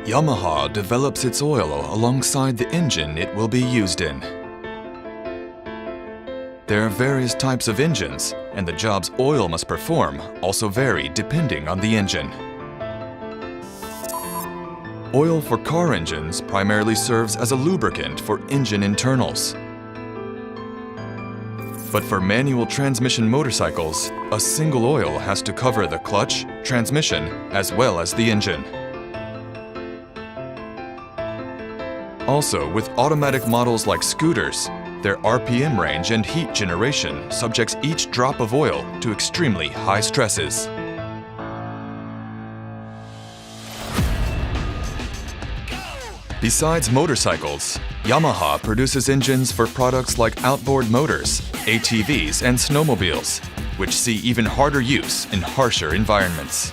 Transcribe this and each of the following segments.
Yamaha develops its oil alongside the engine it will be used in. There are various types of engines, and the jobs oil must perform also vary depending on the engine. Oil for car engines primarily serves as a lubricant for engine internals. But for manual transmission motorcycles, a single oil has to cover the clutch, transmission, as well as the engine. Also, with automatic models like scooters, their RPM range and heat generation subjects each drop of oil to extremely high stresses. Besides motorcycles, Yamaha produces engines for products like outboard motors, ATVs, and snowmobiles, which see even harder use in harsher environments.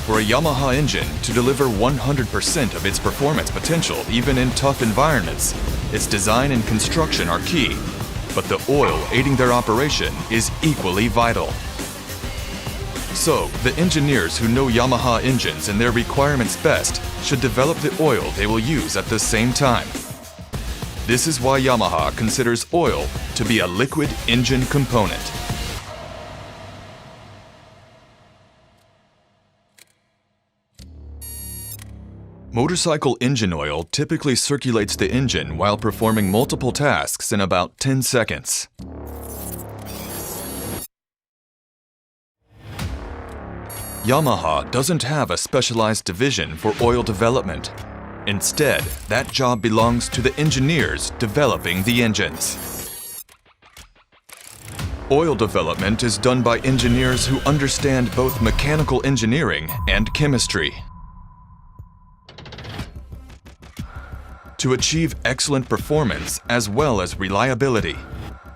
For a Yamaha engine to deliver 100% of its performance potential even in tough environments, its design and construction are key, but the oil aiding their operation is equally vital. So, the engineers who know Yamaha engines and their requirements best should develop the oil they will use at the same time. This is why Yamaha considers oil to be a liquid engine component. Motorcycle engine oil typically circulates the engine while performing multiple tasks in about 10 seconds. Yamaha doesn't have a specialized division for oil development. Instead, that job belongs to the engineers developing the engines. Oil development is done by engineers who understand both mechanical engineering and chemistry. To achieve excellent performance as well as reliability,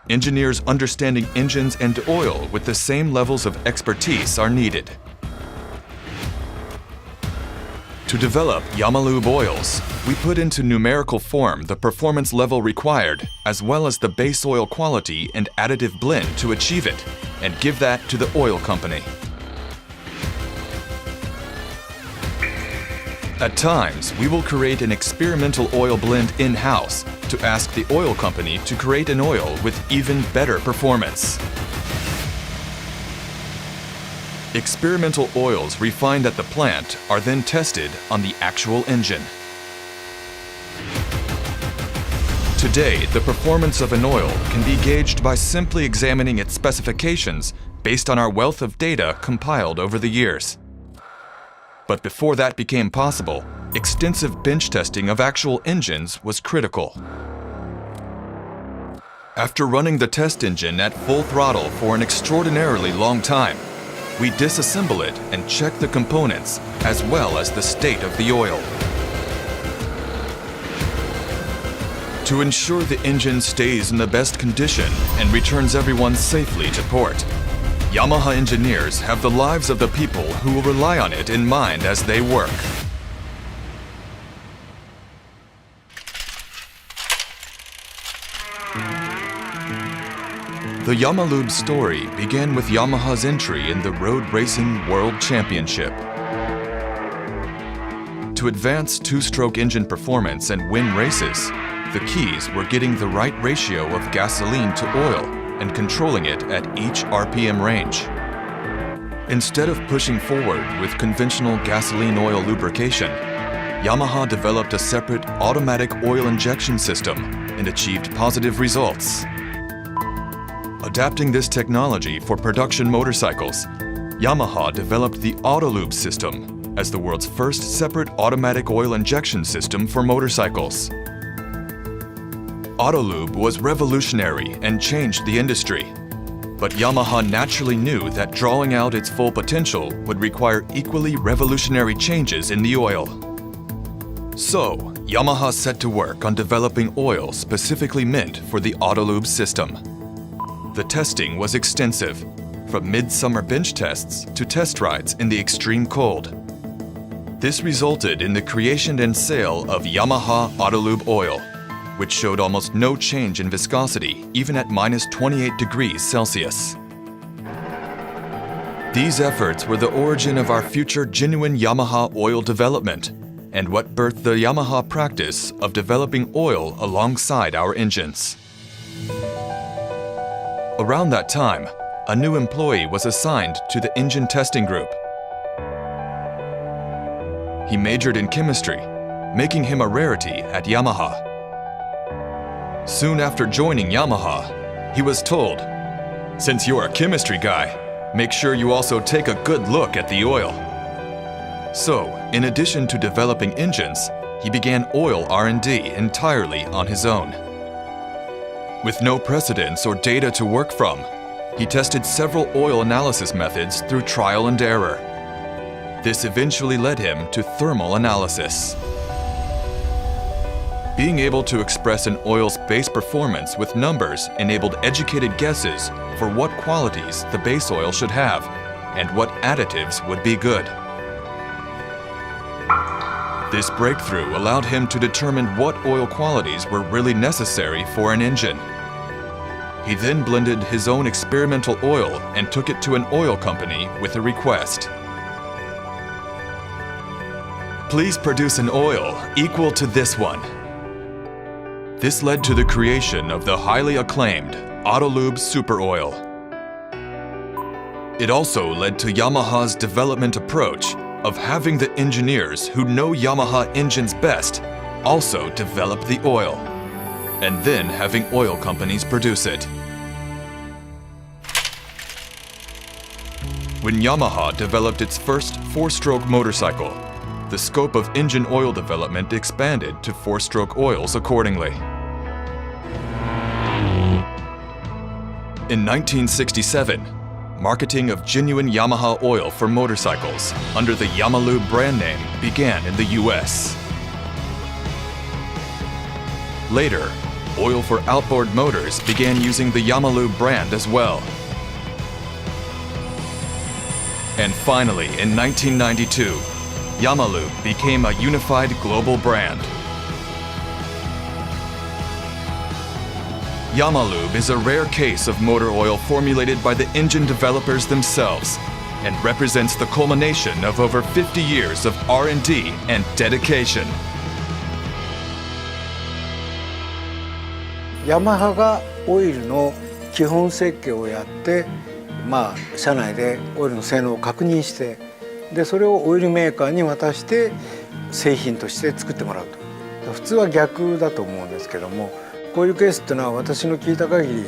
engineers understanding engines and oil with the same levels of expertise are needed. To develop Yamalube oils, we put into numerical form the performance level required, as well as the base oil quality and additive blend to achieve it, and give that to the oil company. At times, we will create an experimental oil blend in-house to ask the oil company to create an oil with even better performance. Experimental oils refined at the plant are then tested on the actual engine. Today, the performance of an oil can be gauged by simply examining its specifications based on our wealth of data compiled over the years. But before that became possible, extensive bench testing of actual engines was critical. After running the test engine at full throttle for an extraordinarily long time, we disassemble it and check the components as well as the state of the oil. To ensure the engine stays in the best condition and returns everyone safely to port, Yamaha engineers have the lives of the people who will rely on it in mind as they work. The Yamalube story began with Yamaha's entry in the Road Racing World Championship. To advance two-stroke engine performance and win races, the keys were getting the right ratio of gasoline to oil and controlling it at each RPM range. Instead of pushing forward with conventional gasoline-oil lubrication, Yamaha developed a separate automatic oil injection system and achieved positive results. Adapting this technology for production motorcycles, Yamaha developed the Autolube system as the world's first separate automatic oil injection system for motorcycles. Autolube was revolutionary and changed the industry, but Yamaha naturally knew that drawing out its full potential would require equally revolutionary changes in the oil. So, Yamaha set to work on developing oil specifically meant for the Autolube system. The testing was extensive, from midsummer bench tests to test rides in the extreme cold. This resulted in the creation and sale of Yamaha Autolube oil, which showed almost no change in viscosity even at -28 degrees Celsius. These efforts were the origin of our future genuine Yamaha oil development and what birthed the Yamaha practice of developing oil alongside our engines. Around that time, a new employee was assigned to the engine testing group. He majored in chemistry, making him a rarity at Yamaha. Soon after joining Yamaha, he was told, "Since you're a chemistry guy, make sure you also take a good look at the oil." So, in addition to developing engines, he began oil R&D entirely on his own. With no precedents or data to work from, he tested several oil analysis methods through trial and error. This eventually led him to thermal analysis. Being able to express an oil's base performance with numbers enabled educated guesses for what qualities the base oil should have and what additives would be good. This breakthrough allowed him to determine what oil qualities were really necessary for an engine. He then blended his own experimental oil and took it to an oil company with a request. "Please produce an oil equal to this one." This led to the creation of the highly acclaimed Yamalube Super Oil. It also led to Yamaha's development approach of having the engineers who know Yamaha engines best also develop the oil, and then having oil companies produce it. When Yamaha developed its first four-stroke motorcycle, the scope of engine oil development expanded to four-stroke oils accordingly. In 1967, marketing of genuine Yamaha oil for motorcycles under the Yamalube brand name began in the US. Later, oil for outboard motors began using the Yamalube brand as well. And finally, in 1992, Yamalube became a unified global brand. Yamalube is a rare case of motor oil formulated by the engine developers themselves and represents the culmination of over 50 years of R&D and dedication. ヤマハがオイルの基本設計をやって、社内でオイルの性能を確認して、でそれをオイルメーカーに渡して製品として作ってもらうと。普通は逆だと思うんですけども、こういうケースっていうのは私の聞いた限り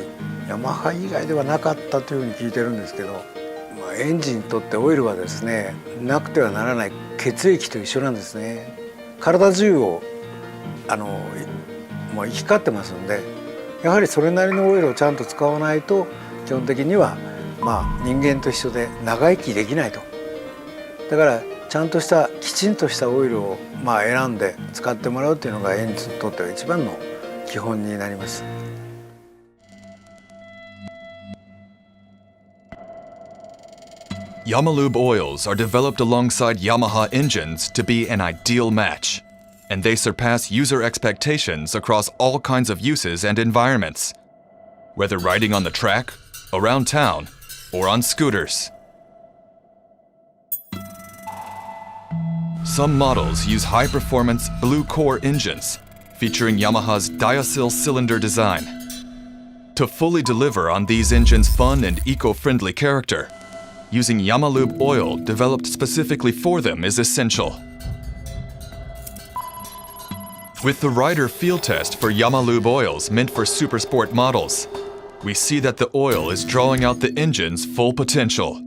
ヤマハ以外ではなかったというふうに聞いてるんですけど、エンジンにとってオイルはですね、なくてはならない血液と一緒なんですね。体中をもう行き交ってますんで、やはりそれなりのオイルをちゃんと使わないと基本的には人間と一緒で長生きできないと。だからちゃんとしたきちんとしたオイルを選んで使ってもらうっていうのがエンジンにとっては一番の基本になります。Yamalube oils are developed alongside Yamaha engines to be an ideal match, and they surpass user expectations across all kinds of uses and environments, whether riding on the track, around town, or on scooters. Some models use high-performance blue core engines, featuring Yamaha's diacyl cylinder design. To fully deliver on these engines' fun and eco-friendly character, using Yamalube oil developed specifically for them is essential. With the rider field test for Yamalube oils meant for supersport models, we see that the oil is drawing out the engine's full potential.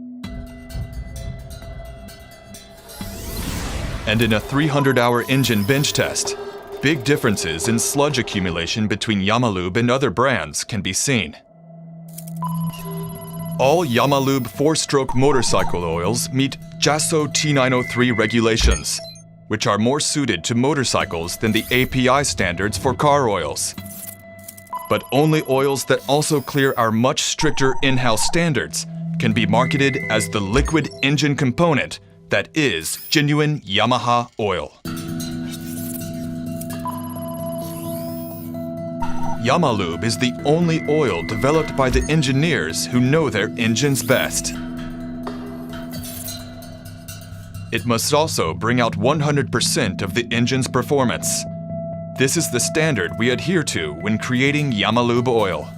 And in a 300-hour engine bench test, big differences in sludge accumulation between Yamalube and other brands can be seen. All Yamalube four-stroke motorcycle oils meet JASO T903 regulations, which are more suited to motorcycles than the API standards for car oils. But only oils that also clear our much stricter in-house standards can be marketed as the liquid engine component that is genuine Yamaha oil. Yamalube is the only oil developed by the engineers who know their engines best. It must also bring out 100% of the engine's performance. This is the standard we adhere to when creating Yamalube oil.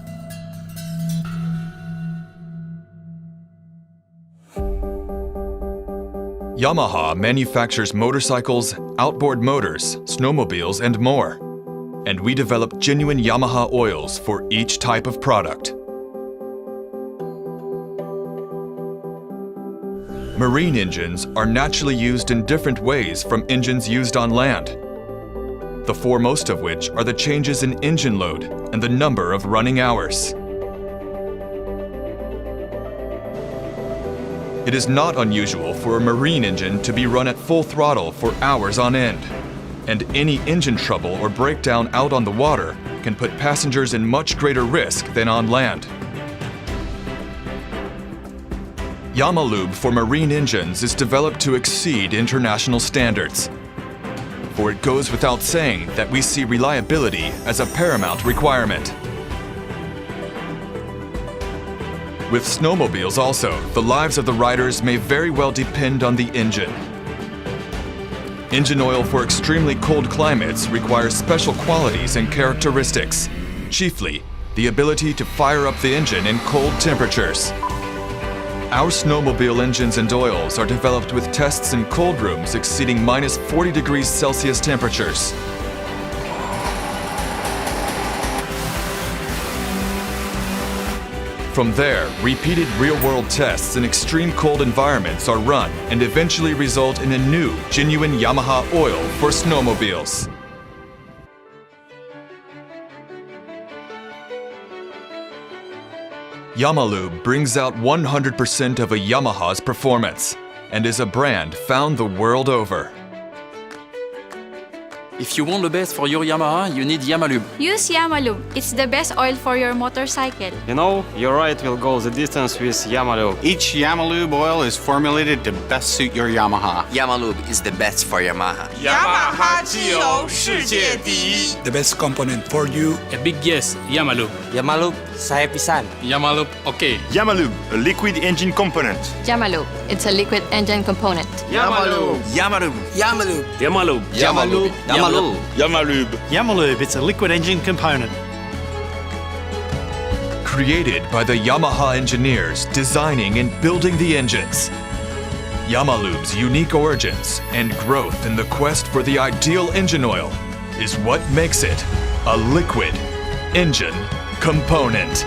Yamaha manufactures motorcycles, outboard motors, snowmobiles, and more. And we develop genuine Yamaha oils for each type of product. Marine engines are naturally used in different ways from engines used on land, the foremost of which are the changes in engine load and the number of running hours. It is not unusual for a marine engine to be run at full throttle for hours on end, and any engine trouble or breakdown out on the water can put passengers in much greater risk than on land. Yamalube for marine engines is developed to exceed international standards. For it goes without saying that we see reliability as a paramount requirement. With snowmobiles also, the lives of the riders may very well depend on the engine. Engine oil for extremely cold climates requires special qualities and characteristics, chiefly the ability to fire up the engine in cold temperatures. Our snowmobile engines and oils are developed with tests in cold rooms exceeding -40 degrees Celsius temperatures. From there, repeated real-world tests in extreme cold environments are run and eventually result in a new, genuine Yamaha oil for snowmobiles. Yamalube brings out 100% of a Yamaha's performance and is a brand found the world over. If you want the best for your Yamaha, you need Yamalube. Use Yamalube. It's the best oil for your motorcycle. You know, your ride will go the distance with Yamalube. Each Yamalube oil is formulated to best suit your Yamaha. Yamalube is the best for Yamaha. Yamaha 机油世界第一 The best component for you. A big yes, Yamalube. Yamalube, saya pisan. Yamalube, okay. Yamalube, a liquid engine component. Yamalube, it's a liquid engine component. Yamalube. Yamalube. Yamalube. Yamalube. Yamalube. Yamalube. Yamalube. Yamalube, it's a liquid engine component. Created by the Yamaha engineers designing and building the engines. Yamalube's unique origins and growth in the quest for the ideal engine oil is what makes it a liquid engine component.